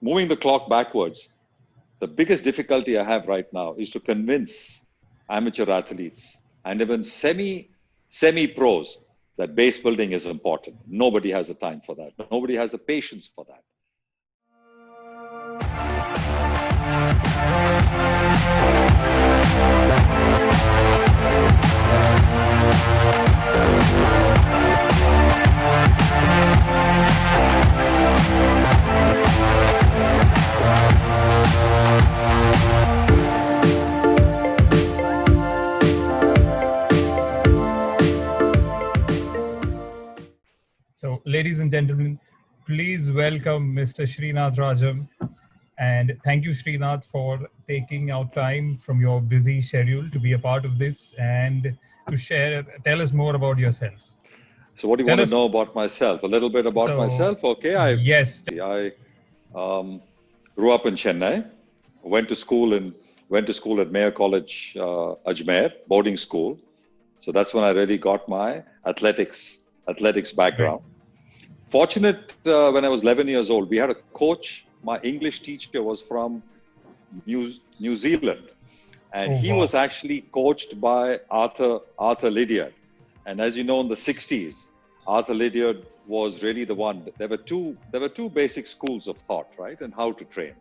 moving the clock backwards, the biggest difficulty I have right now is to convince amateur athletes and even semi-pros that base building is important. Nobody has the time for that. Nobody has the patience for that. So, ladies and gentlemen, please welcome Mr. Srinath Rajam. And thank you, Srinath, for taking out time from your busy schedule to be a part of this and to tell us more about yourself. So what do you want to know about myself? A little bit about myself? Okay, yes. I grew up in Chennai, went to school at Mayor College, Ajmer, boarding school. So that's when I really got my athletics background. Right. Fortunate, when I was 11 years old, we had a coach. My English teacher was from New Zealand, and he was actually coached by Arthur Lydiard. And as you know, in the 60s, Arthur Lydiard was really the one. There were two basic schools of thought, right, and how to train.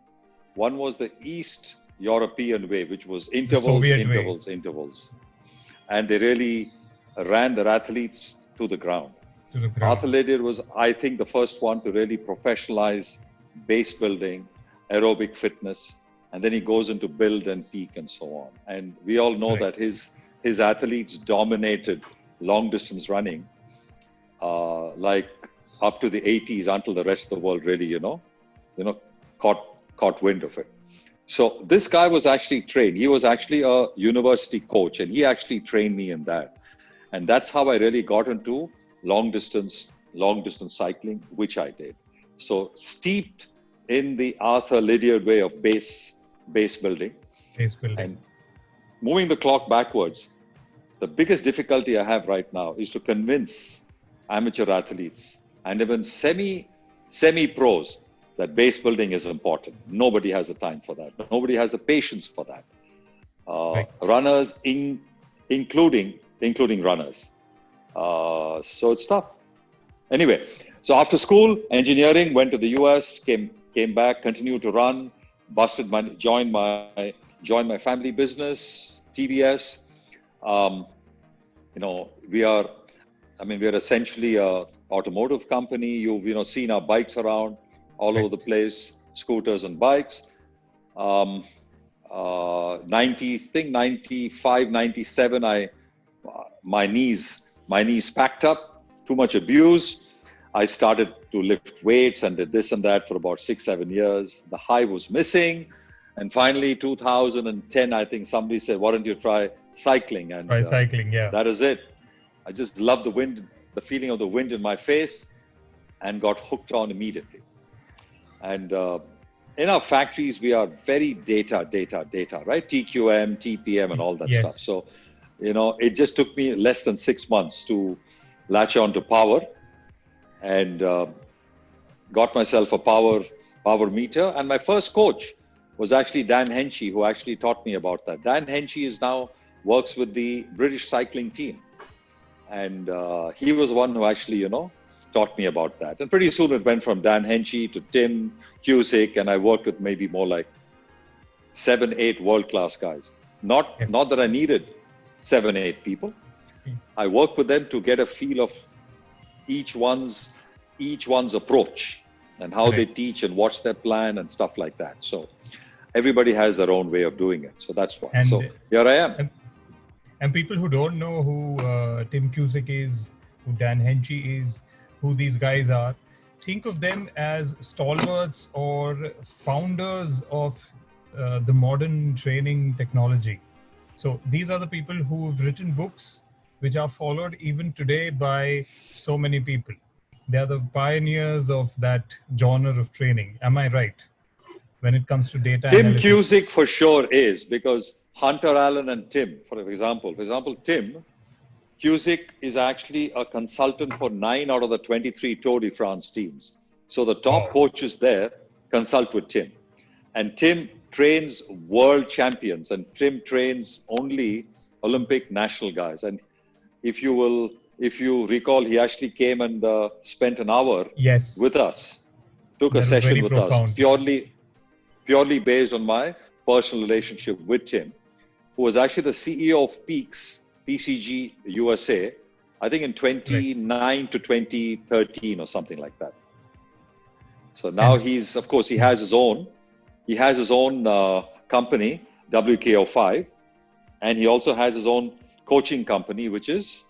One was the East European way, which was intervals. And they really ran their athletes to the ground. Arthur Lydiard was, I think, the first one to really professionalize base building, aerobic fitness, and then he goes into build and peak and so on. And we all know that his athletes dominated long distance running, like up to the 80s, until the rest of the world really, caught wind of it. So this guy was actually trained. He was actually a university coach, and he actually trained me in that. And that's how I really got into long distance cycling, which I did. So steeped in the Arthur Lydiard way of base building. And moving the clock backwards, the biggest difficulty I have right now is to convince amateur athletes and even semi-pros that base building is important. Nobody has the time for that. Nobody has the patience for that. Runners, including runners. So it's tough. Anyway, so after school, engineering, went to the US, came back, continued to run, joined my family business, TVS. We are essentially a automotive company. You've seen our bikes around all over the place, scooters and bikes. 95, 97, my knees packed up, too much abuse. I started to lift weights and did this and that for about 6-7 years. The high was missing. And finally, 2010, I think somebody said, why don't you try cycling? And cycling, yeah. That is it. I just loved the wind, the feeling of the wind in my face, and got hooked on immediately. And in our factories, we are very data, right? TQM, TPM, and all that stuff. So, it just took me less than 6 months to latch on to power, and got myself a power meter. And my first coach was actually Dan Henchy, who actually taught me about that. Dan Henchy works with the British cycling team. And he was the one who actually, taught me about that. And pretty soon it went from Dan Henchy to Tim Cusick, and I worked with maybe more like 7-8 world-class guys. Not that I needed 7-8 people. I worked with them to get a feel of each one's approach and how they teach and what's their plan and stuff like that. So everybody has their own way of doing it. So that's why. So here I am. And people who don't know who Tim Cusick is, who Dan Henchy is, who these guys are, think of them as stalwarts or founders of the modern training technology. So these are the people who've written books which are followed even today by so many people. They are the pioneers of that genre of training. Am I right? When it comes to data Tim analytics. Cusick for sure is, because Hunter Allen and Tim, for example, Tim Cusick is actually a consultant for 9 out of the 23 Tour de France teams. So the top coaches there consult with Tim. And Tim trains world champions, and Tim trains only Olympic national guys. And if you recall, he actually came and spent an hour with Yes, us, took a that was session very with us, profound. purely based on my personal relationship with Tim, who was actually the CEO of Peaks, PCG USA, I think in Correct. 29 to 2013 or something like that. So now And he's, of course, he has his own company, WKO5, and he also has his own coaching company, which is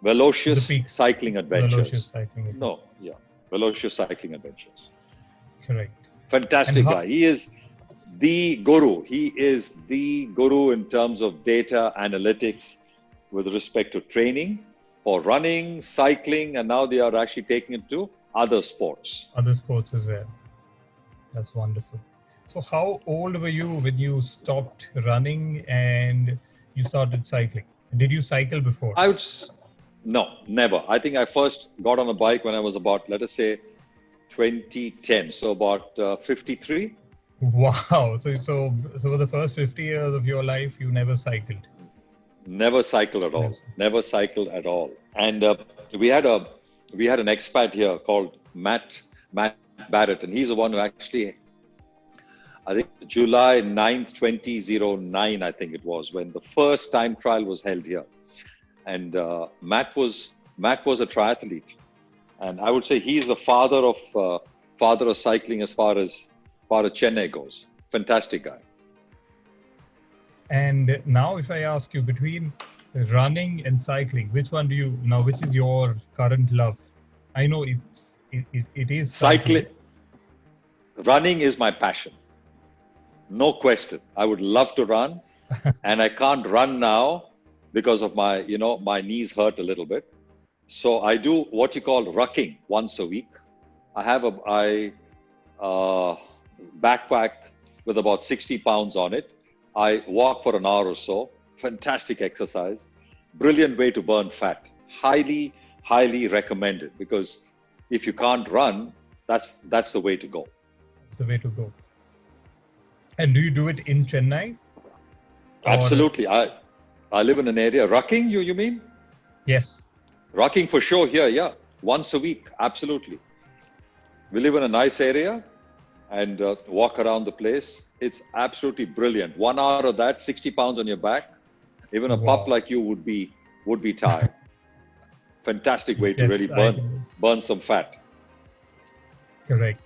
the Velocious peaks, Cycling Velocious Adventures. cycling. No, yeah, Velocious Cycling Adventures. Correct. And Fantastic how? guy. He is the guru. He is the guru in terms of data analytics with respect to training for running, cycling, and now they are actually taking it to other sports. Other sports as well. That's wonderful. So, how old were you when you stopped running and you started cycling? Did you cycle before? I would, no, never. I think I first got on a bike when I was about, let us say, 2010. So about 53. Wow. So for the first 50 years of your life, you never cycled. Never cycled at all. Yes. Never cycled at all. And we had an expat here called Matt Barrett, and he's the one who actually, I think July 9th, 2009, I think it was, when the first time trial was held here. And Matt was a triathlete, and I would say he's the father of cycling as far as Chennai goes. Fantastic guy. And now, if I ask you between running and cycling, which is your current love? I know it is cycling. Running is my passion. No question. I would love to run, and I can't run now because of my knees hurt a little bit. So I do what you call rucking once a week. I have a backpack with about 60 pounds on it. I walk for an hour or so. Fantastic exercise. Brilliant way to burn fat. Highly, highly recommended, because if you can't run, that's the way to go. It's the way to go. And do you do it in Chennai? Absolutely. I live in an area. Rucking, you mean? Yes. Rucking for sure here, yeah. Once a week, absolutely. We live in a nice area and walk around the place. It's absolutely brilliant. 1 hour of that, 60 pounds on your back. Even a pup like you would be tired. Fantastic way to really burn some fat. Correct.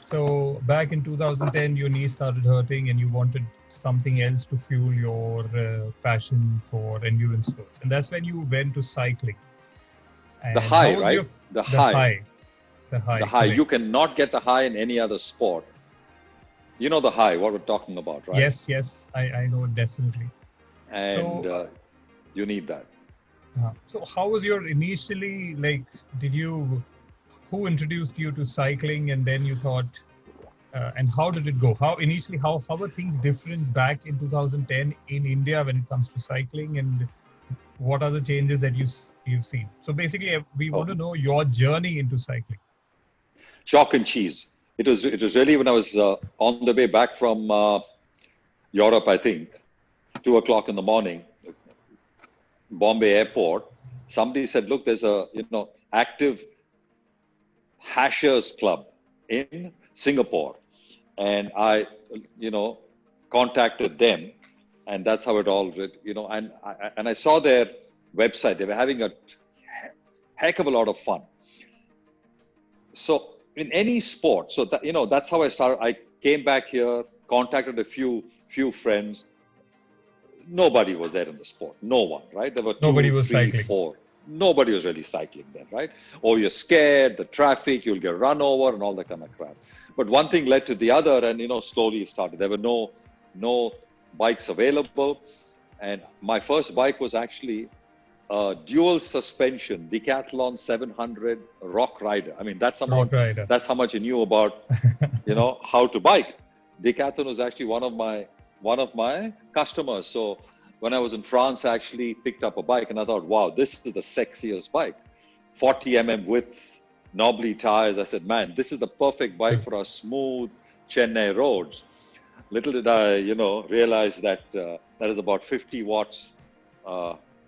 So back in 2010, your knee started hurting and you wanted something else to fuel your passion for endurance sports. And that's when you went to cycling. And the high, right? The high. Correct. You cannot get the high in any other sport. You know the high, what we're talking about, right? Yes. I know definitely. And you need that. So how was your initially, like, who introduced you to cycling, and then you thought, and how did it go? How were things different back in 2010 in India when it comes to cycling, and what are the changes that you've seen? So basically, we want to know your journey into cycling. Chalk and cheese. It was really when I was on the way back from Europe, I think, 2:00 in the morning, Bombay airport. Somebody said, "Look, there's a active hashers club in Singapore," and I contacted them, and that's how it all and I saw their website. They were having a heck of a lot of fun. So in any sport, so that that's how I started. I came back here, contacted a few friends. Nobody was there in the sport. No one, right? There were Nobody was 3, cycling. 4. Nobody was really cycling then, right? Or you're scared, the traffic, you'll get run over and all that kind of crap. But one thing led to the other, and slowly it started. There were no bikes available, and my first bike was actually a dual suspension Decathlon 700 Rock Rider. I mean, that's how much I knew about how to bike. Decathlon was actually one of my customers. So when I was in France, I actually picked up a bike and I thought, wow, this is the sexiest bike. 40 mm width, knobbly tires. I said, man, this is the perfect bike for our smooth Chennai roads. Little did I, realize that that is about 50 watts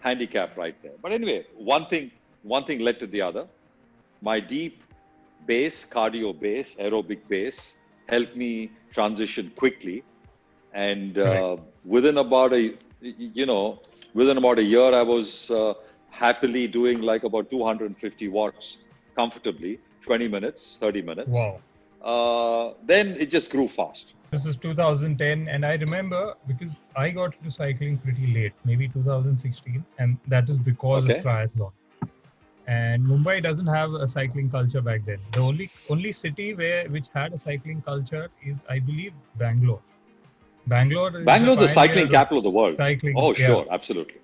handicap right there. But anyway, one thing led to the other. My deep bass, cardio bass, aerobic bass helped me transition quickly. And Correct. within about a, within about a year, I was happily doing like about 250 watts comfortably, 20 minutes, 30 minutes. Wow. Then it just grew fast. This is 2010, and I remember because I got into cycling pretty late, maybe 2016, and that is because of Okay. triathlon. And Mumbai doesn't have a cycling culture back then. The only city which had a cycling culture is, I believe, Bangalore. Bangalore is the Bangalore's the cycling pioneer of capital of the world. cycling. Oh, Yeah. sure, absolutely.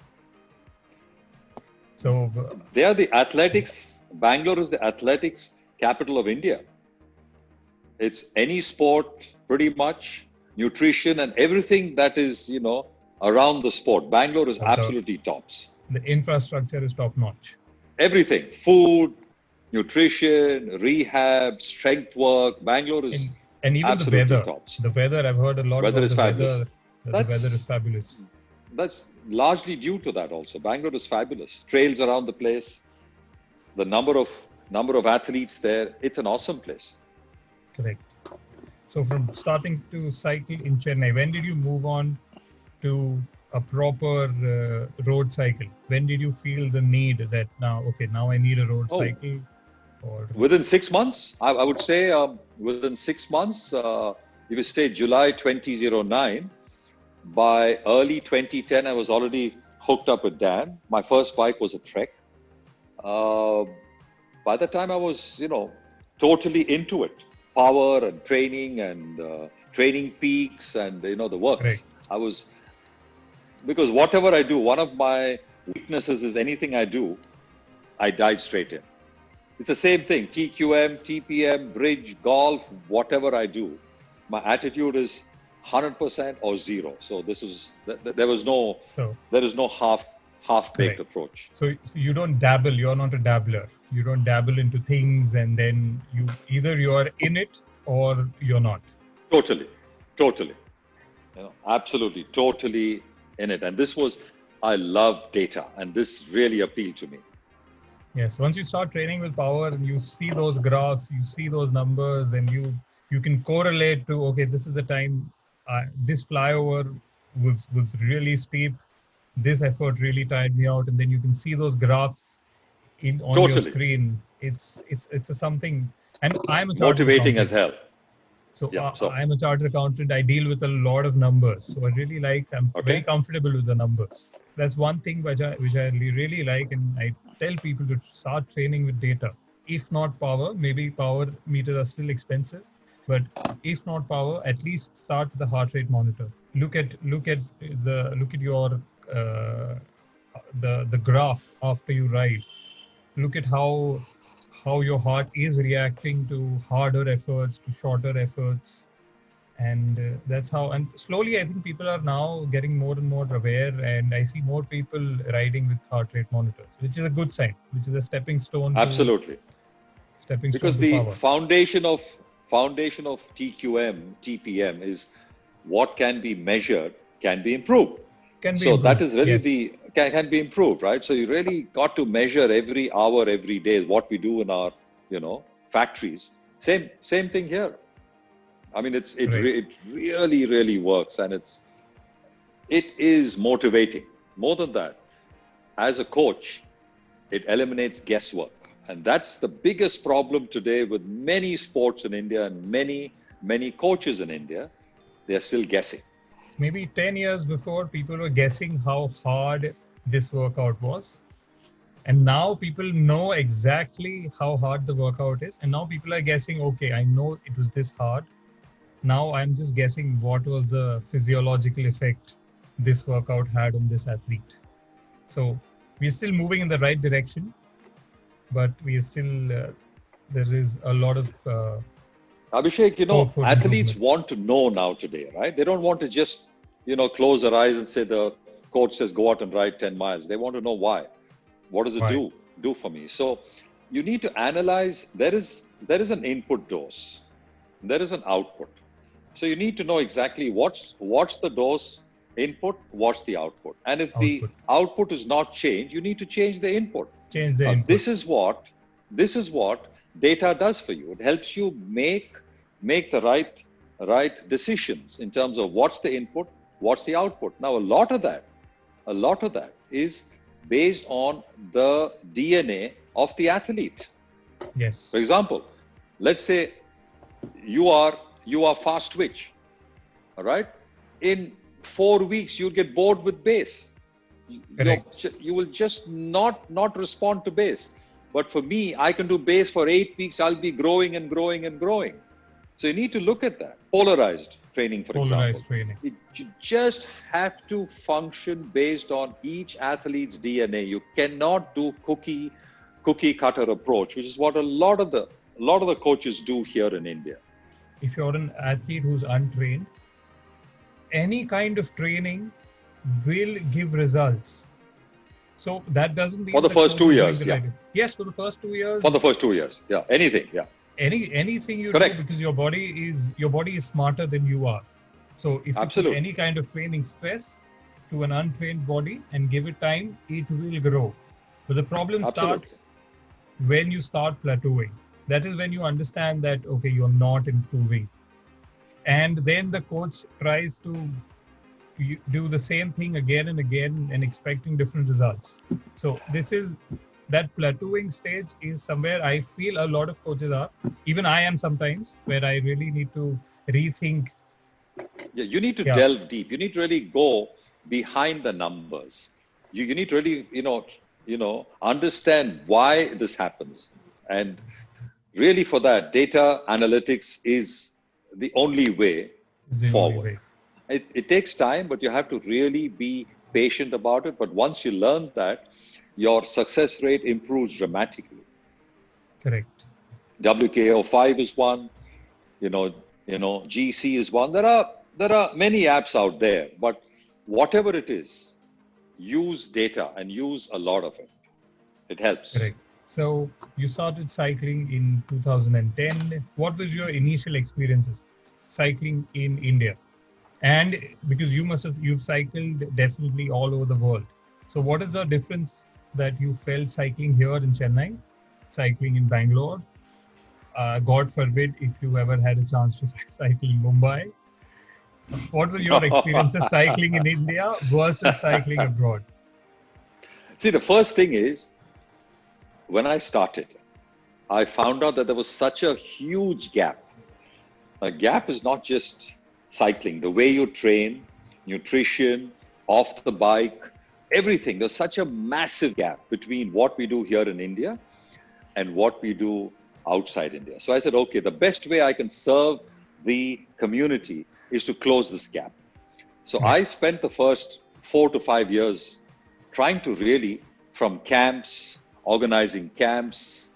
So They are the athletics. Bangalore is the athletics capital of India. It's any sport, pretty much, nutrition and everything that is, around the sport. Bangalore is absolutely tops. the infrastructure is top notch. Everything, food, nutrition, rehab, strength work. Bangalore is And even the absolutely weather. tops. The weather, I've heard a lot Weather about is the fabulous. weather. The weather is That's fabulous. that's largely due to that also. Bangalore is fabulous. Trails around the place, the number of athletes there. It's an awesome place. Correct. So from starting to cycle in Chennai, when did you move on to a proper road cycle? When did you feel the need that now I need a road Oh, cycle? Or within 6 months, I would say within 6 months, if you say July 2009, by early 2010, I was already hooked up with Dan. My first bike was a Trek. Uh, by the time I was, totally into it, power and training peaks and, the works. Correct. I was, because whatever I do, one of my weaknesses is anything I do, I dive straight in. It's the same thing, TQM, TPM, bridge, golf, whatever I do. My attitude is 100% or zero. So there is no half-baked Correct. approach. So you don't dabble. You're not a dabbler. You don't dabble into things, and then you're in it or you're not. Totally. Absolutely, totally in it. And I love data, and this really appealed to me. Yes. Once you start training with power, and you see those graphs, you see those numbers, and you can correlate to, okay, this is the time this flyover was really steep. This effort really tired me out, and then you can see those graphs on your Totally. screen. It's a something. And I'm a chartered Motivating accountant. as hell. So Yeah. So I'm a chartered accountant. I deal with a lot of numbers. So I'm very okay. comfortable with the numbers. That's one thing which I really like, and I tell people to start training with data. If not power, maybe power meters are still expensive, but if not power, at least start with the heart rate monitor. Look at your the graph after you ride. Look at how your heart is reacting to harder efforts, to shorter efforts, and that's how. And slowly, I think people are now getting more and more aware, and I see more people riding with heart rate monitors, which is a good sign, which is a absolutely. Because to the power. foundation of TQM, TPM is what can be measured can be improved. Can be So improved. that is really Yes. can be improved, right? So you really got to measure every hour, every day, what we do in our, factories. Same thing here. I mean, it really works, and it is motivating. More than that, as a coach, it eliminates guesswork. And that's the biggest problem today with many sports in India and many coaches in India. They're still guessing. Maybe 10 years before, people were guessing how hard this workout was. And now people know exactly how hard the workout is. And now people are guessing, okay, I know it was this hard. Now I'm just guessing what was the physiological effect this workout had on this athlete. So we're still moving in the right direction, but we are still, there is a lot of Abhishek, scope for athletes improvement. want to know now today, right? They don't want to just, close their eyes and say the coach says go out and ride 10 miles. They want to know why. What does it Why? do for me? So you need to analyze. There is an input dose, there is an output. So you need to know exactly what's the dose input, what's the output. And if the Output. output is not changed, you need to change the input. Change the Now, input. this is what data does for you. It helps you make the right decisions in terms of what's the input, what's the output. Now, a lot of that is based on the DNA of the athlete. For Yes. example, let's say you are fast twitch, all right? In 4 weeks, you'll get bored with base. Correct. You will just not respond to base. But for me, I can do base for 8 weeks. I'll be growing and growing and growing. So you need to look at that. Polarized training, for example. Polarized training. You just have to function based on each athlete's DNA. You cannot do cookie cutter approach, which is what a lot of the coaches do here in India. If you're an athlete who's untrained, any kind of training will give results. So that doesn't mean For the that first coach 2 is doing years, the yeah. right- Yes, for the first 2 years, For the first 2 years, yeah. Anything, yeah. anything you Correct. do, because your body is smarter than you are. So if you Absolutely. put any kind of training stress to an untrained body and give it time, it will grow. But the problem Absolutely. starts when you start plateauing. That is when you understand that, okay, you're not improving. And then the coach tries to do the same thing again and again and expecting different results. So this is that plateauing stage is somewhere I feel a lot of coaches are. Even I am sometimes, where I really need to rethink. Yeah, you need to Yeah, delve deep. You need to really go behind the numbers. You need to really, understand why this happens. And really for that, data analytics is the only way is the only forward. way. It takes time, but you have to really be patient about it. But once you learn that, your success rate improves dramatically. Correct. WKO5 is one, you know, GC is one. There are many apps out there, but whatever it is, use data and use a lot of it. It helps. Correct. So you started cycling in 2010. What was your initial experiences cycling in India? And because you've cycled definitely all over the world. So what is the difference that you felt cycling here in Chennai, cycling in Bangalore? God forbid if you ever had a chance to cycle in Mumbai. What were your experiences cycling in India versus cycling abroad? See, the first thing is when I started, I found out that there was such a huge gap. A gap is not just cycling, the way you train, nutrition, off the bike, everything. There's such a massive gap between what we do here in India and what we do outside India. So I said, okay, the best way I can serve the community is to close this gap. So I spent the first 4 to 5 years trying to really, from camps, organizing camps,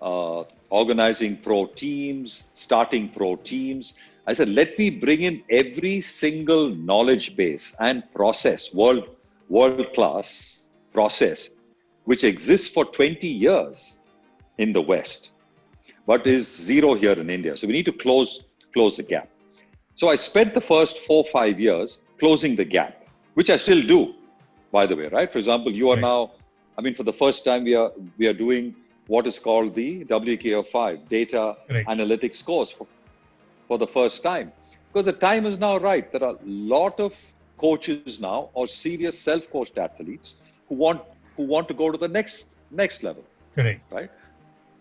organizing pro teams, starting pro teams. I said, let me bring in every single knowledge base and process, world-class process, which exists for 20 years in the West, but is zero here in India. So we need to close the gap. So I spent the first 4-5 years closing the gap, which I still do, by the way, right? For example, you are now, for the first time we are doing what is called the WKO5 data analytics course for the first time, because the time is now right. There are a lot of coaches now, or serious self-coached athletes who want to go to the next level. Correct. Right?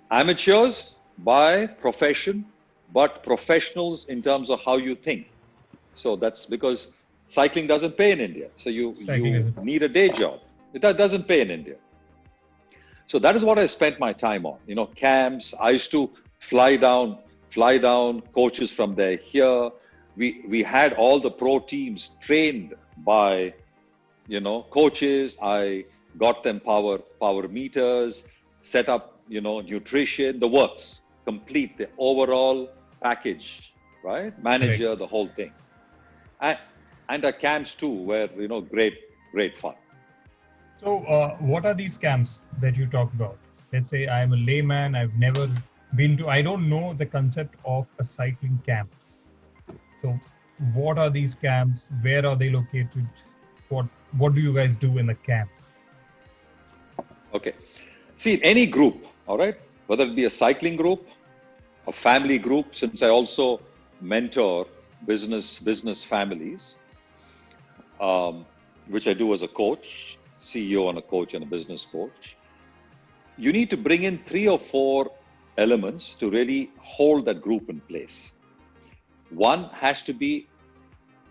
Amateurs by profession, but professionals in terms of how you think. So that's because cycling doesn't pay in India. So you need a day job. It doesn't pay in India. So that is what I spent my time on. Camps. I used to fly down coaches from there here. We had all the pro teams trained by, coaches. I got them power meters, set up, nutrition, the works, complete the overall package, right? Manager, the whole thing. And our camps too were, great fun. So what are these camps that you talk about? let's say I'm a layman, I've never been to, I don't know the concept of a cycling camp. So what are these camps? Where are they located? What what do you guys do in the camp? Okay. See, any group, all right, whether it be a cycling group, a family group, since I also mentor business families, which I do as a coach, CEO and a coach and a business coach. You need to bring in 3 or 4 elements to really hold that group in place. One has to be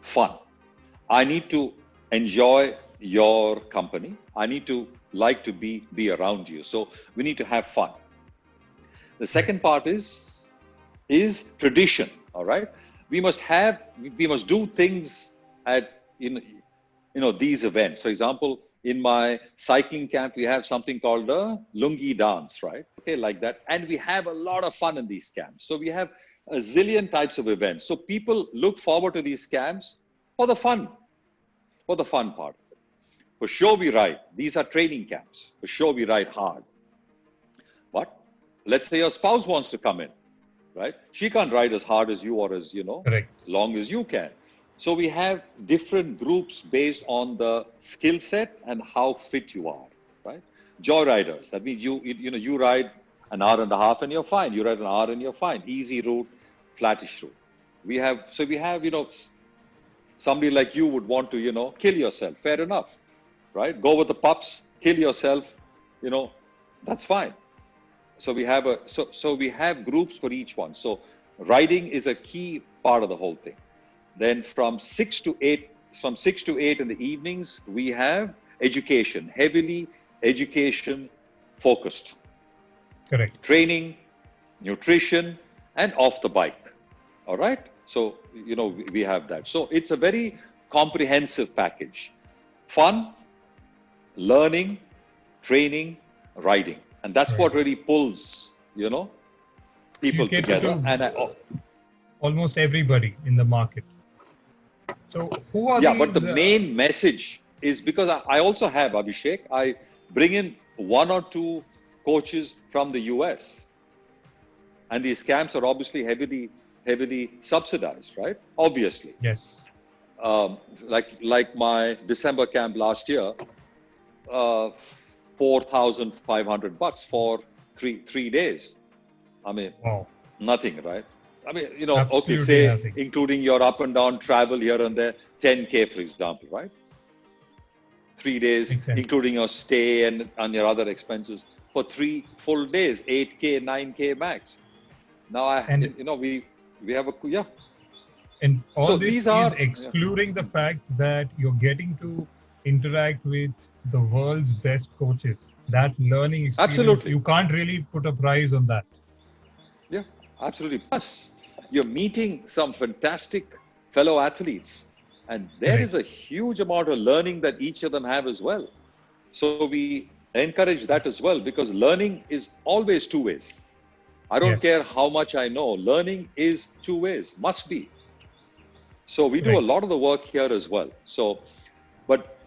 fun. I need to enjoy your company. I need to like to be around you. So we need to have fun. The second part is tradition. All right. We must do things at these events. For example, in my cycling camp, we have something called a lungi dance, right? Okay, like that. And we have a lot of fun in these camps. So we have a zillion types of events. So people look forward to these camps for the fun, part of it. For sure, we ride. These are training camps. For sure, we ride hard. But let's say your spouse wants to come in, right? She can't ride as hard as you or as, Correct. long as you can. So we have different groups based on the skill set and how fit you are, right? Joyriders. That means you ride an hour and a half and you're fine. You ride an hour and you're fine. Easy route, flattish route. We have somebody like you would want to kill yourself. Fair enough, right? Go with the pups, kill yourself. That's fine. So we have we have groups for each one. So riding is a key part of the whole thing. Then from 6 to 8 in the evenings, we have education, heavily education focused. Correct. Training, nutrition, and off the bike. All right. So, we have that. So it's a very comprehensive package. Fun, learning, training, riding. And that's what really pulls, people together. And almost everybody in the market. So who are these? But the main message is because I also have, Abhishek, I bring in 1 or 2 coaches from the US. And these camps are obviously heavily subsidized, right? Obviously. Yes. Like my December camp last year, $4,500 for three days. I mean, wow. Nothing, right? I mean, Absolutely okay, say nothing. including your up and down travel here and there, 10K, for example, right? 3 days, Exactly. including your stay and your other expenses for 3 full days, 8K, 9K max. Now we have a. And all So this these is are excluding the fact that you're getting to interact with the world's best coaches. That learning experience, Absolutely. you can't really put a price on that. Yeah, absolutely. Plus, you're meeting some fantastic fellow athletes, and there Correct. is a huge amount of learning that each of them have as well. So we encourage that as well, because learning is always 2 ways. I don't Yes. care how much I know. Learning is 2 ways, must be. So we do a Correct. lot of the work here as well. So, but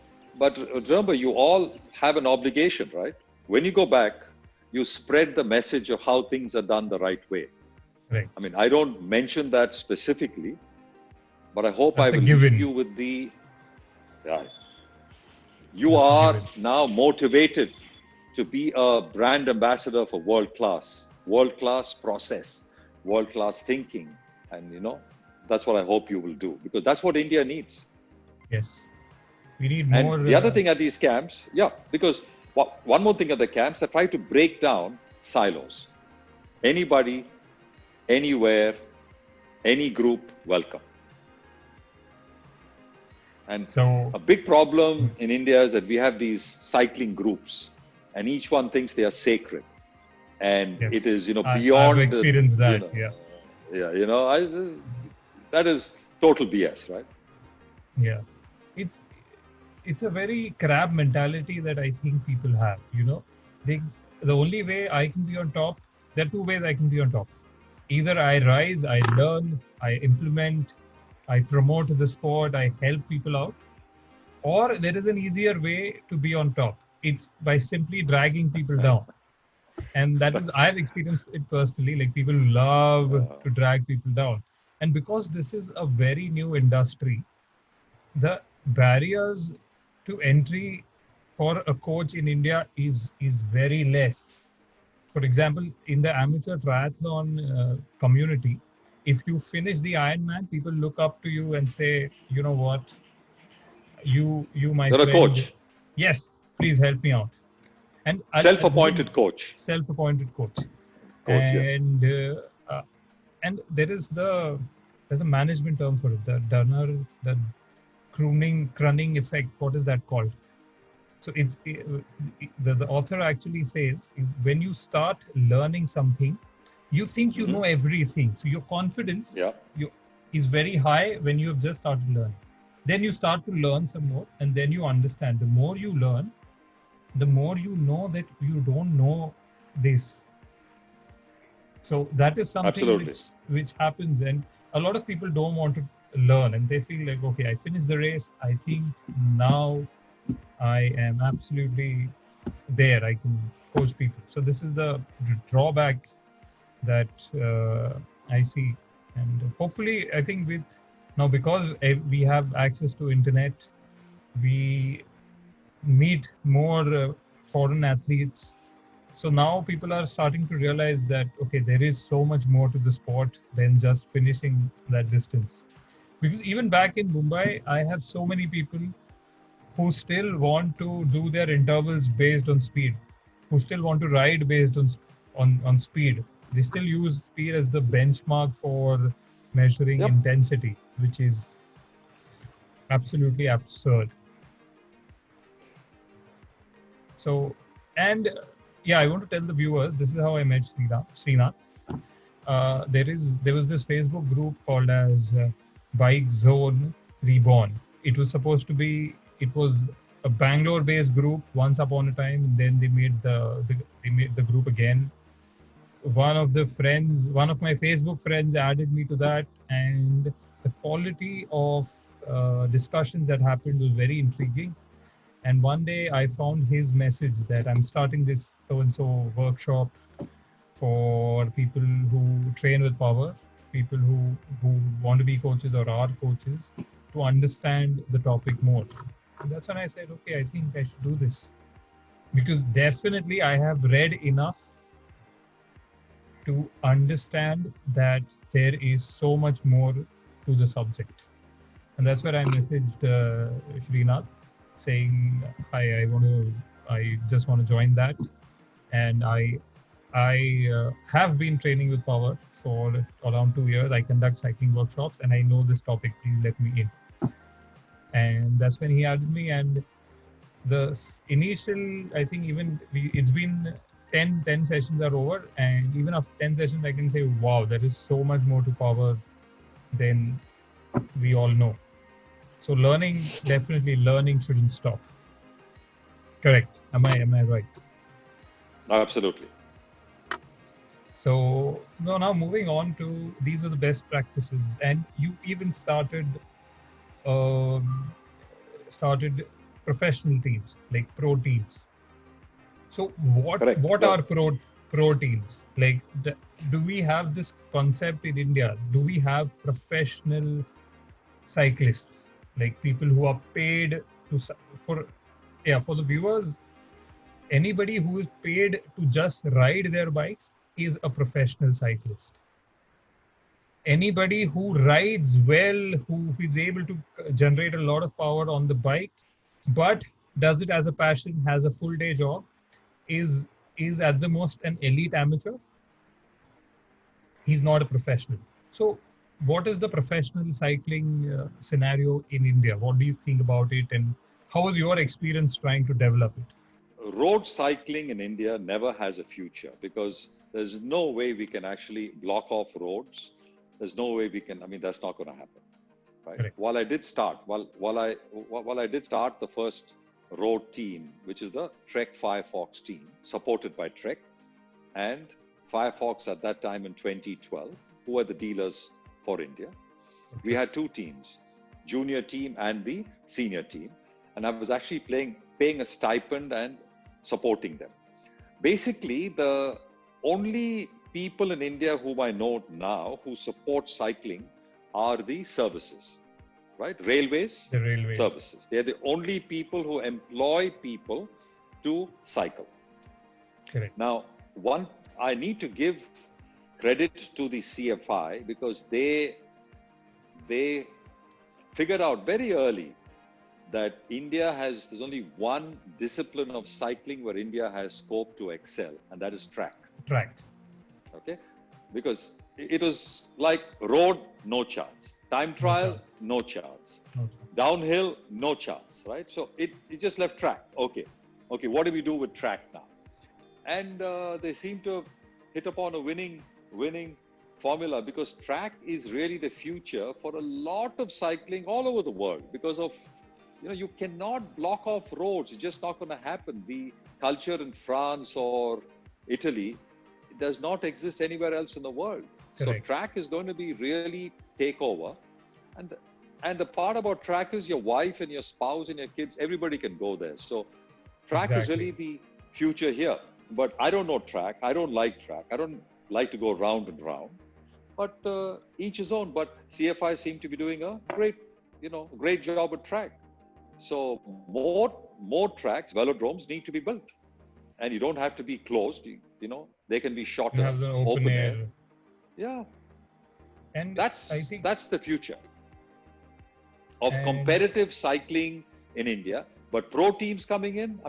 remember, you all have an obligation, right? When you go back, you spread the message of how things are done the right way. Right. I mean, I don't mention that specifically, but I hope That's I a will given. leave you with the. Yeah, you That's a are given. now motivated to be a brand ambassador for world class process, world class thinking, and that's what I hope you will do, because that's what India needs. Yes. We need And more. the other thing at these camps, because one more thing at the camps, I try to break down silos. Anybody, anywhere, any group, welcome. And So a big problem in India is that we have these cycling groups, and each one thinks they are sacred, and yes. it is I've beyond experienced that. Yeah. that is total BS, right? Yeah. It's a very crab mentality that I think people have. They the only way I can be on top. There are 2 ways I can be on top. Either I rise, I learn, I implement, I promote the sport, I help people out, or there is an easier way to be on top. It's by simply dragging people down. And that is, That's I've experienced it personally. Like people love to drag people down. And because this is a very new industry, the barriers to entry for a coach in India is very less. For example, in the amateur triathlon community, if you finish the Ironman, people look up to you and say, you know what, you my you're a friend, coach, yes, please help me out. And this is self-appointed coach. self-appointed coach. Coach, yeah. Uh, and there's a management term for it, the Dunner, the crooning effect. What is that called? So the author actually says is when you start learning something, you think you Hmm. know everything. So your confidence Yeah, you is very high when you have just started learning. Then you start to learn some more, and then you understand. The more you learn, the more you know that you don't know this. So that is something absolutely. which happens, and a lot of people don't want to learn, and they feel like, okay, I finished the race. I think now I am absolutely there. I can coach people. So this is the drawback that I see, and hopefully, I think with now because we have access to internet, we meet more foreign athletes. So now people are starting to realize that okay, there is so much more to the sport than just finishing that distance. Because even back in Mumbai, I have so many people who still want to do their intervals based on speed, who still want to ride based on speed. They still use speed as the benchmark for measuring Yep. intensity, which is absolutely absurd. So, and yeah, I want to tell the viewers this is how I met Srinath. There was this Facebook group called as Bike Zone Reborn. It was supposed to be, it was a Bangalore-based group once upon a time. And then they made the group again. One of my Facebook friends added me to that, and the quality of discussions that happened was very intriguing. And one day I found his message that I'm starting this so and so workshop for people who train with power, people who want to be coaches or are coaches, to understand the topic more. And that's when I said, okay, I think I should do this because definitely I have read enough to understand that there is so much more to the subject. And that's where I messaged Srinath saying, "Hi, I just want to join that." And I have been training with Power for around 2 years. I conduct cycling workshops, and I know this topic. Please let me in. And that's when he added me. And initial, I think it's been 10 sessions are over, and even after 10 sessions, I can say, wow, there is so much more to Power than we all know. So definitely learning shouldn't stop. Correct. Am I right? Absolutely. So now moving on to these are the best practices, and you even um, started professional teams like pro teams. So Correct. what are pro teams? Like do we have this concept in India? Do we have professional cyclists, like people who are paid to for for the viewers? Anybody who is paid to just ride their bikes is a professional cyclist. Anybody who rides well, who is able to generate a lot of power on the bike, but does it as a passion, has a full day job, is is at the most an elite amateur. He's not a professional. So, what is the professional cycling scenario in India? What do you think about it, and how was your experience trying to develop it? Road cycling in India never has a future because there's no way we can actually block off roads. There's no way we can. I mean, that's not going to happen, right? Correct. While I did start the first road team, which is the Trek Firefox team, supported by Trek and Firefox at that time in 2012, who were the dealers for India. We had two teams, junior team and the senior team, and I was actually paying a stipend and supporting them. Basically, the only people in India whom I know now who support cycling are the services, right? Railways, The railways. services. They're the only people who employ people to cycle. Correct. Now, I need to give credit to the CFI because they figured out very early that there's only one discipline of cycling where India has scope to excel, and that is track. Track. Okay, because it was like road, no chance. Time No trial, chance. no chance. No chance. Downhill, no chance, right? So it just left track. Okay, what do we do with track now? And they seem to have hit upon a winning formula because track is really the future for a lot of cycling all over the world because of, you cannot block off roads. It's just not going to happen. The culture in France or Italy does not exist anywhere else in the world. Correct. So track is going to be really take over. And the part about track is your wife and your spouse and your kids, everybody can go there. So track is really the future here. But I don't know track. I don't like track. I don't like to go round and round. But each his own. But CFI seem to be doing a great job at track. So more tracks, velodromes need to be built. And you don't have to be closed. They can be shorter, You have the open air. Yeah. And That's the future of And- competitive cycling in India. But pro teams coming in,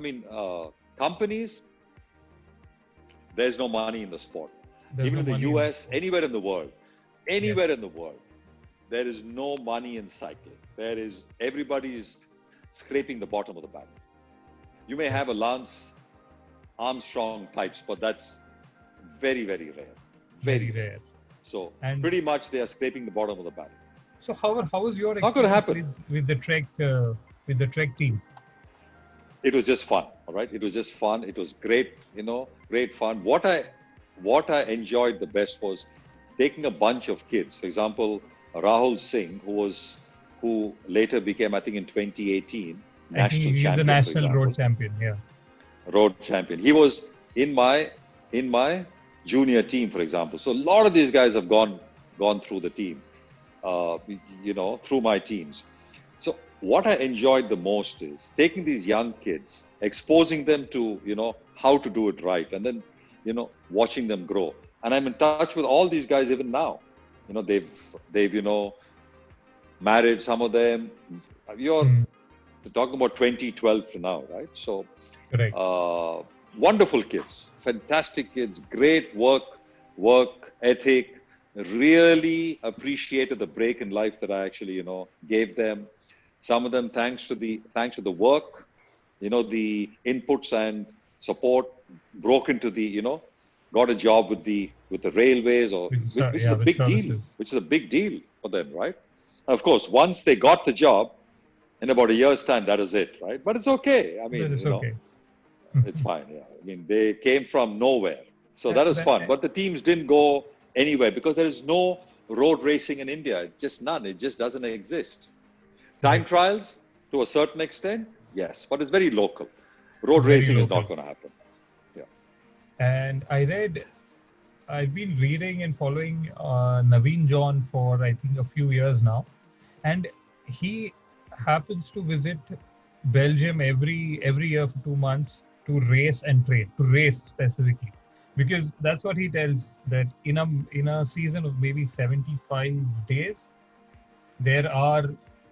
companies, there's no money in the sport. there's Even no in the money in US, sport. anywhere in the world, Yes. in the world, there is no money in cycling. Everybody's scraping the bottom of the barrel. You may have a Yes. Lance Armstrong types, but that's very, very rare. Very rare. So And- pretty much they are scraping the bottom of the barrel. So how was your Not gonna experience happen. with the Trek team? It was just fun, all right? It was just fun. It was great, great fun. What I enjoyed the best was taking a bunch of kids. For example, Rahul Singh, who later became, I think in 2018, I think he's champion. the for national example. road champion. Yeah. Road champion. He was in my junior team, for example. So a lot of these guys have gone through the team, through my teams. So what I enjoyed the most is taking these young kids, exposing them to, how to do it right, and then, watching them grow. And I'm in touch with all these guys even now. They've married, some of them. You're talking about 2012 to now, right? So Correct. wonderful kids, fantastic kids, great work ethic. Really appreciated the break in life that I actually, gave them. Some of them, thanks to the work, the inputs and support, broke into got a job with the railways, which is a big deal. Which is a big deal for them, right? Of course, once they got the job, in about a year's time, that is it, right? But it's okay. I mean, okay. It's fine. Yeah, I mean, they came from nowhere, so that is fun. But the teams didn't go anywhere because there is no road racing in India. Just none. It just doesn't exist. Time trials to a certain extent, yes, but it's very local. Road racing is not going to happen. Yeah. And I've been reading and following Naveen John for I think a few years now, and he happens to visit Belgium every year for 2 months to race and train, to race specifically, because that's what he tells, that in a season of maybe 75 days, there are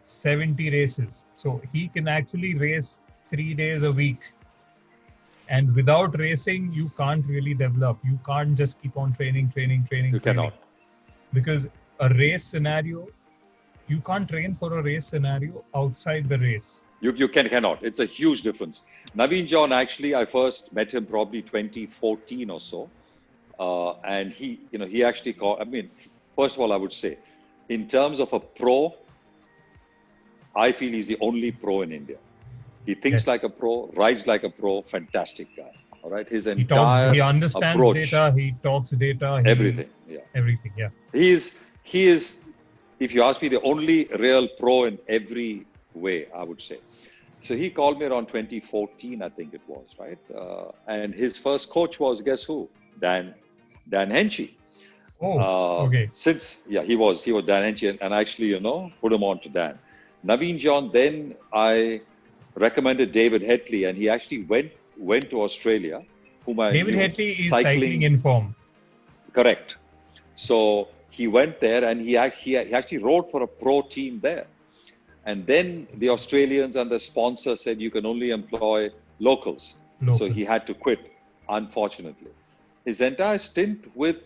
70 races. So he can actually race 3 days a week. And without racing, you can't really develop. You can't just keep on training. You cannot. Because a race scenario, you can't train for a race scenario outside the race. You cannot. It's a huge difference. Naveen John, actually, I first met him probably 2014 or so. And he actually called, first of all, I would say, in terms of a pro, I feel he's the only pro in India. He thinks like a pro, rides like a pro, fantastic guy. All right. His entire he understands approach, data, he talks data. everything. Yeah. Everything, yeah. He is, if you ask me, the only real pro in every way, I would say. So he called me around 2014, I think it was, right? And his first coach was, guess who? Dan Dan Henchey. Oh, okay. He was Dan Henchey, and actually, put him on to Dan. Naveen John. Then I recommended David Hetley, and he actually went to Australia, whom I David knew Hetley is cycling cycling. in form. Correct. So he went there, and he actually rode for a pro team there. And then the Australians and the sponsor said you can only employ locals. So he Locals. had to quit, unfortunately. His entire stint with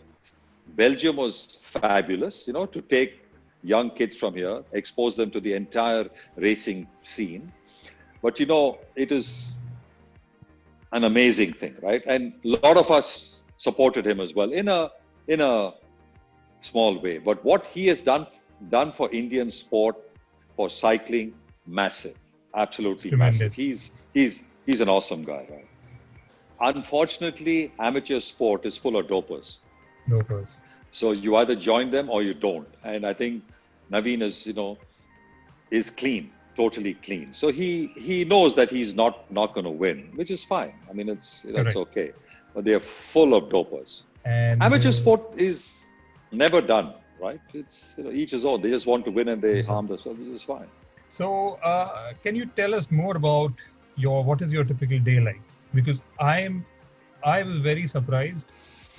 Belgium was fabulous, to take young kids from here, expose them to the entire racing scene. But it is an amazing thing, right? And a lot of us supported him as well in a small way. But what he has done for Indian sport, for cycling, massive, It's absolutely massive. tremendous. He's an awesome guy, right? Unfortunately, amateur sport is full of dopers. Locals. So you either join them or you don't. And I think Naveen is clean, totally clean. So he knows that he's not going to win, which is fine. I mean, it's Correct. okay. But they are full of dopers. And Amateur sport is never done, right? It's each his own. They just want to win and they harm themselves. This is fine. so, can you tell us more about what is your typical day like? Because I was very surprised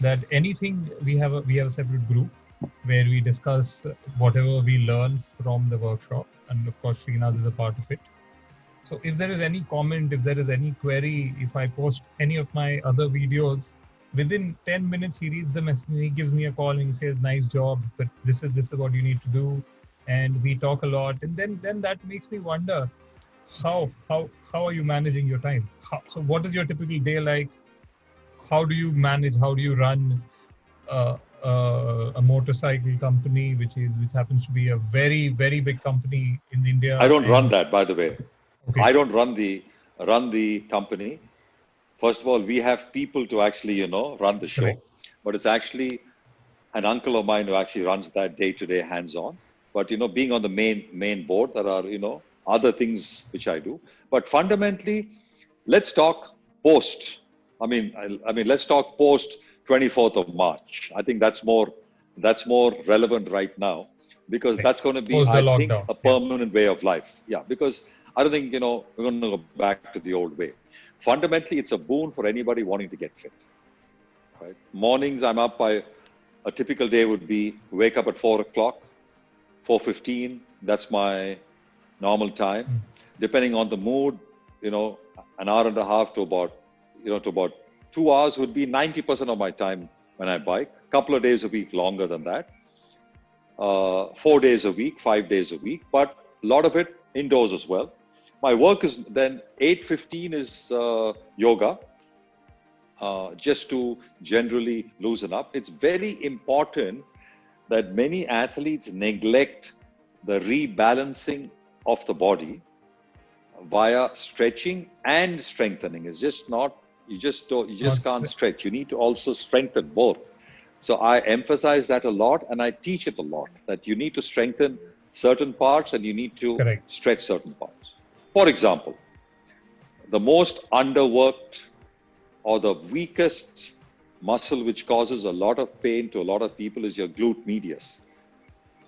that anything we have a separate group where we discuss whatever we learn from the workshop, and of course, Srinath is a part of it. So, if there is any comment, if there is any query, if I post any of my other videos, within 10 minutes he reads the message, he gives me a call and he says, "Nice job, but this is what you need to do," and we talk a lot, and then that makes me wonder how are you managing your time? So, what is your typical day like? How do you manage? How do you run a motorcycle company, which happens to be a very big company in India? I don't run And that, by the way. okay, I don't run the company. First of all, we have people to actually, run the show, correct, but it's actually an uncle of mine who actually runs that day-to-day hands-on. But being on the main board, there are other things which I do. But fundamentally, let's talk post. I mean, let's talk post 24th of March. I think that's more relevant right now because correct. that's going to be, Post the I think, lockdown, a yeah, permanent way of life. Yeah, because I don't think we're going to go back to the old way. Fundamentally, it's a boon for anybody wanting to get fit. Right? Mornings, I'm up by a typical day would be wake up at 4 o'clock, 4:15. That's my normal time. mm, Depending on the mood, an hour and a half to about 2 hours would be 90% of my time when I bike. Couple of days a week longer than that. 4 days a week, 5 days a week, but a lot of it indoors as well. My work is then 8:15 is yoga, just to generally loosen up. It's very important that many athletes neglect the rebalancing of the body via stretching and strengthening. It's just not, you just don't, you just not can't stretch. You need to also strengthen both. So I emphasize that a lot and I teach it a lot that you need to strengthen certain parts and you need to correct. stretch certain parts. For example, the most underworked or the weakest muscle which causes a lot of pain to a lot of people is your glute medius.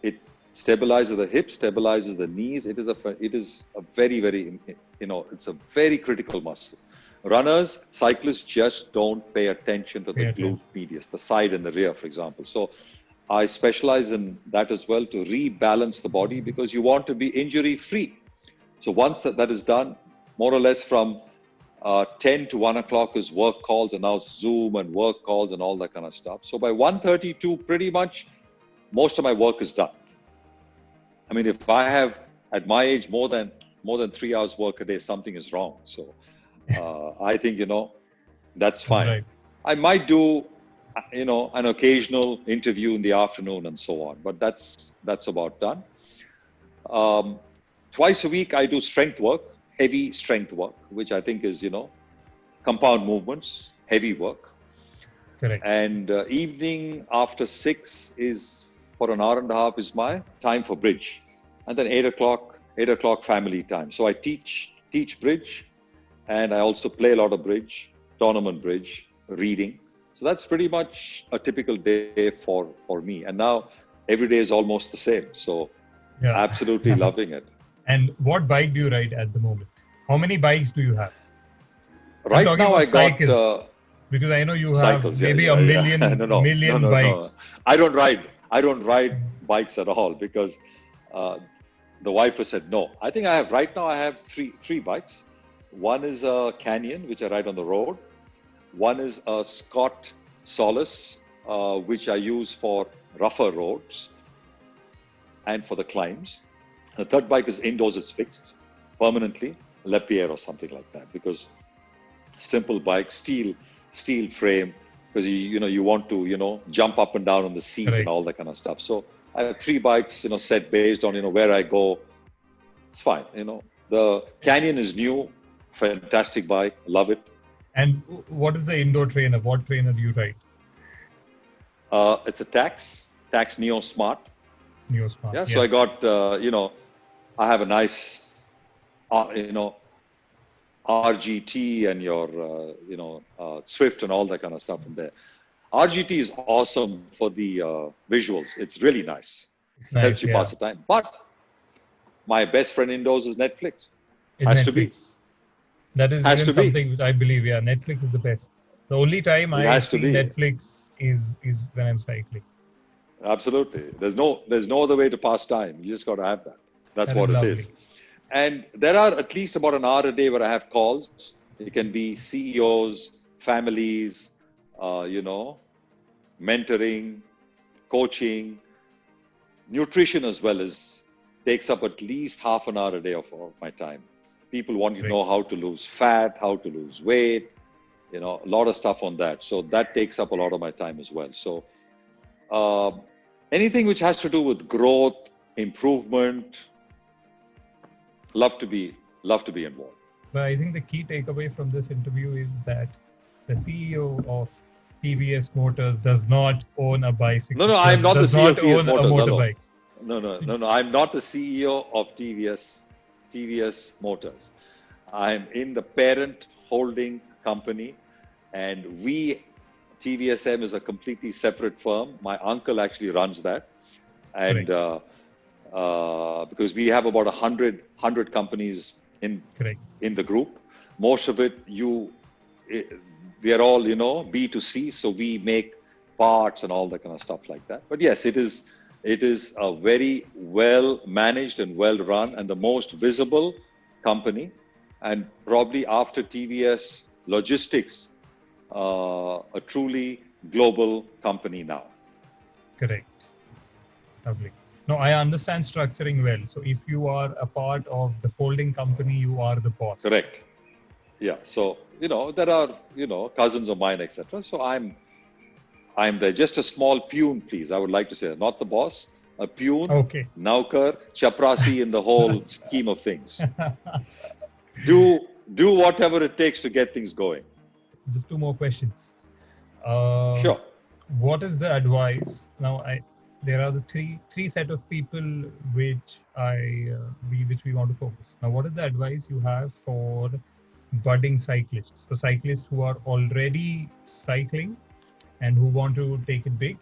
It stabilizes the hips, stabilizes the knees. It is a very, it's a very critical muscle. Runners, cyclists just don't pay attention to the Pay glute attention. medius, the side and the rear, for example. So I specialize in that as well to rebalance the body because you want to be injury free. So once that is done, more or less from 10 to 1 o'clock is work calls and now Zoom and work calls and all that kind of stuff. So by 1:32, pretty much most of my work is done. I mean, if I have at my age more than 3 hours work a day, something is wrong. So I think that's That's fine. right. I might do an occasional interview in the afternoon and so on, but that's about done. Twice a week I do strength work, heavy strength work, which I think is compound movements, heavy work. Correct. And evening after 6 is for an hour and a half is my time for bridge, and then 8 o'clock family time. So I teach bridge, and I also play a lot of bridge, tournament bridge, reading. So that's pretty much a typical day for me. And now every day is almost the same. So Yeah. absolutely loving it. And what bike do you ride at the moment? How many bikes do you have? I'm Right talking now, about I got cycles because I know you have cycles. Yeah, maybe a yeah, yeah. million No, no, no, million no, no. bikes. I don't ride. I don't ride bikes at all because uh, the wife has said no. I think I have right now. I have three bikes. One is a Canyon, which I ride on the road. One is a Scott Solace, which I use for rougher roads and for the climbs. The third bike is indoors. It's fixed permanently, Lepier or something like that, because simple bike, steel frame, because you want to jump up and down on the seat and Correct. all that kind of stuff. So I have three bikes, set based on where I go. It's fine. The Canyon is new, fantastic bike, love it. And what is the indoor trainer? What trainer do you ride? It's a Tax Neo Smart. Neosmart. Yeah. So Yeah. I got I have a nice uh, you know RGT and your Swift and all that kind of stuff in there. RGT is awesome for the visuals. It's really nice. It's Helps nice. you pass Yeah. the time. But my best friend indoors is Netflix. It's Has to be. Netflix. That is Has even to be. something which I believe. Yeah, Netflix is the best. The only time It I has to see be. Netflix is when I'm cycling. Absolutely. There's no other way to pass time. You just got to have that. That's That is what it lovely. is. And there are at least about an hour a day where I have calls. It can be CEOs, families, uh, you know, mentoring, coaching, nutrition as well as takes up at least half an hour a day of my time. People want to Great. know how to lose fat, how to lose weight, a lot of stuff on that. So that takes up a lot of my time as well. So uh, anything which has to do with growth, improvement, love to be love to be involved. But I think the key takeaway from this interview is that the CEO of TVS Motors does not own a No, bicycle, no, I'm not the does CEO of not TVS own a Motors. Hello. motorbike. No, no, So, no, no. I'm not the CEO of TVS Motors. I'm in the parent holding company, and TVSM is a completely separate firm. My uncle actually runs that, and correct, because we have about 100 companies in correct, in the group, most of it we are all B2C, so we make parts and all that kind of stuff like that. But yes, it is a very well managed and well run and the most visible company, and probably after TVS Logistics, a truly global company now. correct. Lovely. No, I understand structuring well. So if you are a part of the holding company, you are the boss. Correct. Yeah. So there are cousins of mine, etc. So I'm there, just a small peon, please. I would like to say, not the boss, a peon, Okay. naukar, chaprasi in the whole scheme of things. Do whatever it takes to get things going. Just two more questions. Um, Sure. what is the advice? Now, there are the three set of people which we want to focus. Now, what is the advice you have for budding cyclists? So cyclists who are already cycling and who want to take it big.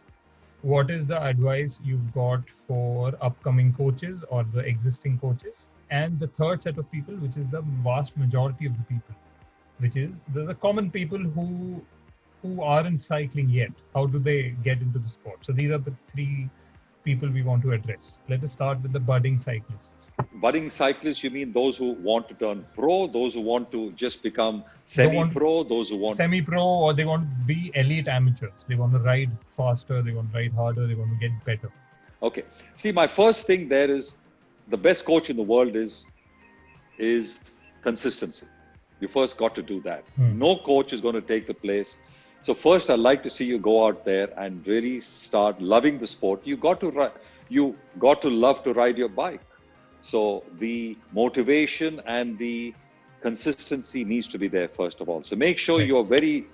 What is the advice you've got for upcoming coaches or the existing coaches? And the third set of people, which is the vast majority of the people, which is the common people who aren't cycling yet. How do they get into the sport? So these are the three people we want to address. Let us start with the budding cyclists. Budding cyclists, you mean those who want to turn pro, those who want to just become They want semi-pro, those who want. semi-pro, or they want to be elite amateurs. They want to ride faster, they want to ride harder, they want to get better. Okay. See, my first thing there is the best coach in the world is consistency. You first got to do that. No coach is going to take the place. So first, I'd like to see you go out there and really start loving the sport. You got to love to ride your bike. So the motivation and the consistency needs to be there first of all. So make sure you're very,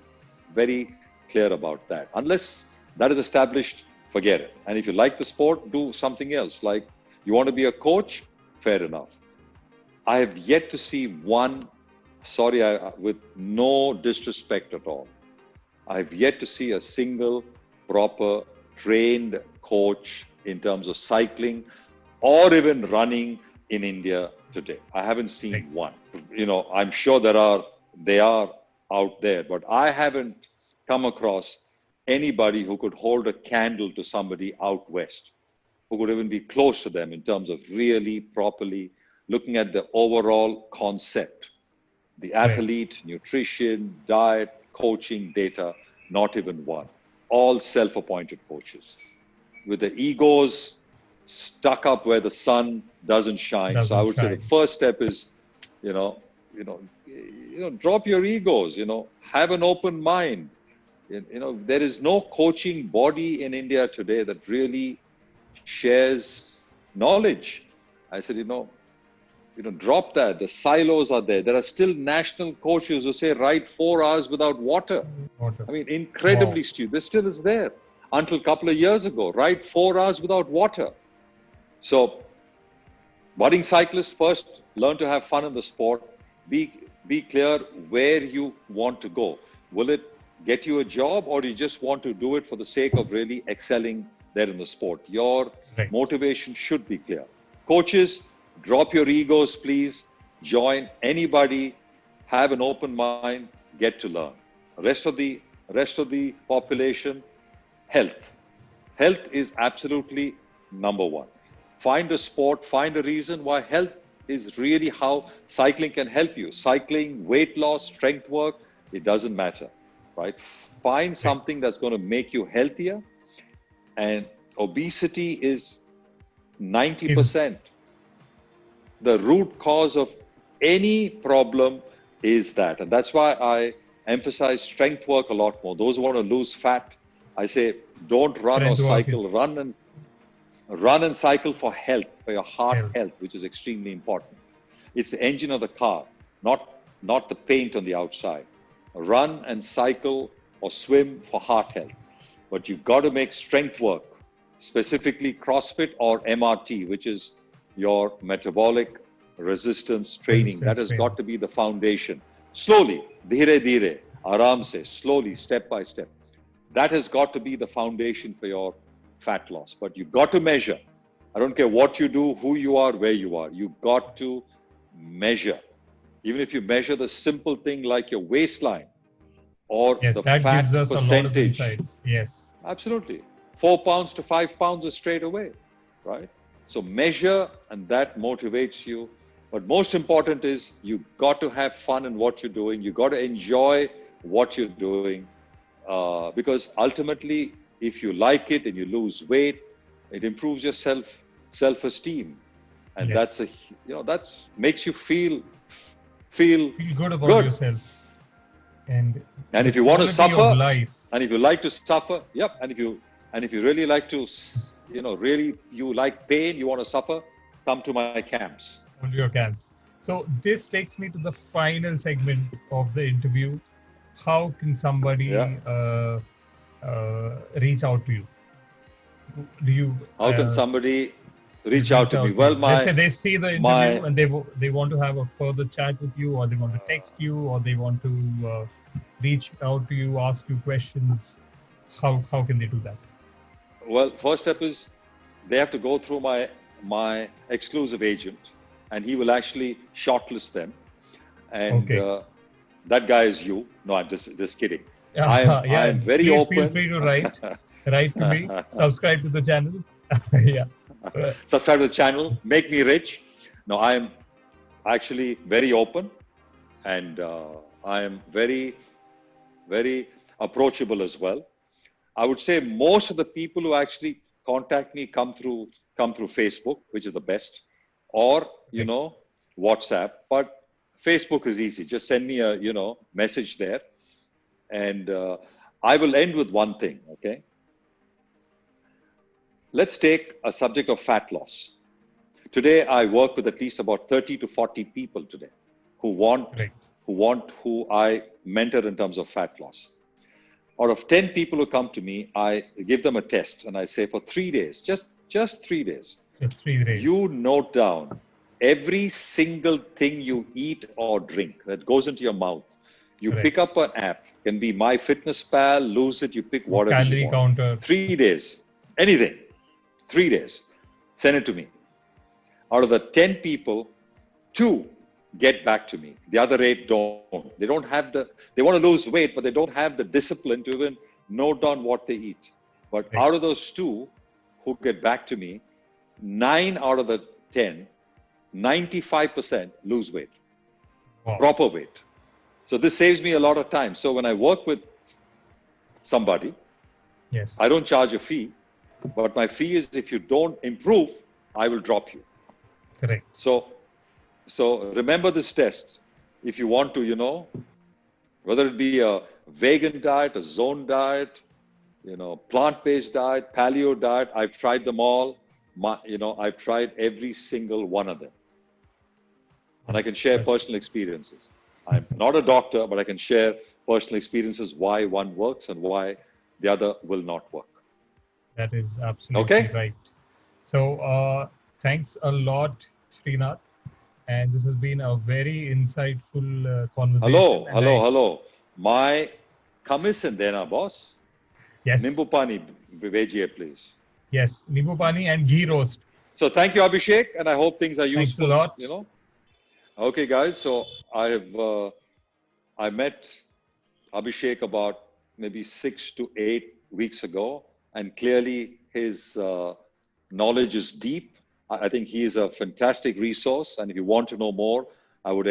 very clear about that. Unless that is established, forget it. And if you like the sport, do something else. Like you want to be a coach, fair enough. I have yet to see one, sorry, with no disrespect at all, I've yet to see a single proper trained coach in terms of cycling or even running in India today. I haven't Right. seen one. I'm sure they are out there, but I haven't come across anybody who could hold a candle to somebody out west, who could even be close to them in terms of really properly looking at the overall concept, the Right. athlete, nutrition, diet, coaching, data, not even one. All self appointed coaches with the egos stuck up where the sun doesn't shine. So I Doesn't would say the shine. first step is, drop your egos, have an open mind. There is no coaching body in India today that really shares knowledge. I said, drop that. The silos are there. There are still national coaches who say ride 4 hours without water. Water. I mean, Wow. incredibly stupid. This still is there. Until a couple of years ago, ride 4 hours without water. So, budding cyclists, first learn to have fun in the sport. Be clear where you want to go. Will it get you a job, or do you just want to do it for the sake of really excelling there in the sport? Your Right. motivation should be clear. Coaches, drop your egos, please. Join anybody. Have an open mind. Get to learn. Rest of the population, health. Health is absolutely number one. Find a sport, find a reason why health is really how cycling can help you. Cycling, weight loss, strength work, it doesn't matter, right? Find Right. something that's going to make you healthier. And obesity is Is 90%. The root cause of any problem is that. And that's why I emphasize strength work a lot more. Those who want to lose fat, I say, don't run or strength work is cycle, run and cycle for health, for your heart health. health, which is extremely important. It's the engine of the car, not the paint on the outside. Run and cycle or swim for heart health. But you've got to make strength work, specifically CrossFit or MRT, which is your metabolic resistance training. That Resistance has training. got to be the foundation. Slowly, dhire dhire, aram se, slowly, step by step. That has got to be the foundation for your fat loss. But you've got to measure. I don't care what you do, who you are, where you are. You've got to measure. Even if you measure the simple thing like your waistline or Yes, the that gives fat us a lot of percentage, insights. Yes. absolutely. 4 pounds to 5 pounds is straight away, right? So measure, and that motivates you. But most important is you got to have fun in what you're doing. You got to enjoy what you're doing, because ultimately, if you like it and you lose weight, it improves your self-esteem, and Yes. that's makes you feel Feel good about good. yourself and And the if you want to quality of suffer, life. and if you like to suffer, yep. And if you really like to, really you like pain, you want to suffer, come to my camps. On your camps. So this takes me to the final segment of the interview. How can Yeah. somebody reach out to you? Do you How can somebody reach out reach to me? out to Well, you? Let's my say they see the interview my and they want to have a further chat with you, or they want to text you, or they want to reach out to you, ask you questions. How can they do that? well, first step is they have to go through my exclusive agent, and he will actually shortlist them. And Okay. that guy is you. No, I'm just kidding. I Yeah. am very Please feel open. free to write to me. Subscribe to the channel. Yeah. Subscribe to the channel. Make me rich. No, I am actually very open, and I am very approachable as well. I would say most of the people who actually contact me come through Facebook, which is the best, or Right. WhatsApp. But Facebook is easy. Just send me a message there, and I will end with one thing. Okay, let's take a subject of fat loss. Today, I work with at least about 30 to 40 people today who want Right. who I mentor in terms of fat loss. Out of 10 people who come to me, I give them a test and I say for 3 days, just 3 days, Just 3 days. you note down every single thing you eat or drink that goes into your mouth. You Correct. pick up an app. Can be My Fitness Pal, Lose It, you pick whatever you Calorie want. counter. 3 days, anything. 3 days. Send it to me. Out of the 10 people, 2 get back to me. The other 8 don't. They don't have they want to lose weight, but they don't have the discipline to even note down what they eat. But Right. out of those 2 who get back to me, 9 out of the 10, 95% lose weight, Wow. proper weight. So this saves me a lot of time. So when I work with somebody, Yes. I don't charge a fee, but my fee is if you don't improve, I will drop you. Correct. So remember this test. If you want to, whether it be a vegan diet, a zone diet, plant-based diet, paleo diet, I've tried them all. I've tried every single one of them. And I can share personal experiences. I'm not a doctor, but I can share personal experiences why one works and why the other will not work. That is absolutely right. So thanks a lot, Srinath. And this has been a very insightful conversation. Hello. My commission dena, boss. Yes. Nimbu pani vejiye, please. Yes, Nimbu pani and ghee roast. So thank you, Abhishek, and I hope things are useful. Thanks a lot. Okay, guys. So I met Abhishek about maybe 6 to 8 weeks ago, and clearly his knowledge is deep. I think he is a fantastic resource, and if you want to know more, I would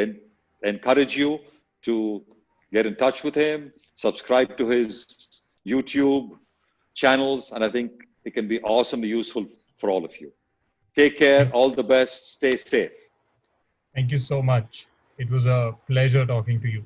encourage you to get in touch with him, subscribe to his YouTube channels, and I think it can be awesomely useful for all of you. Take care, all the best, stay safe. Thank you so much. It was a pleasure talking to you.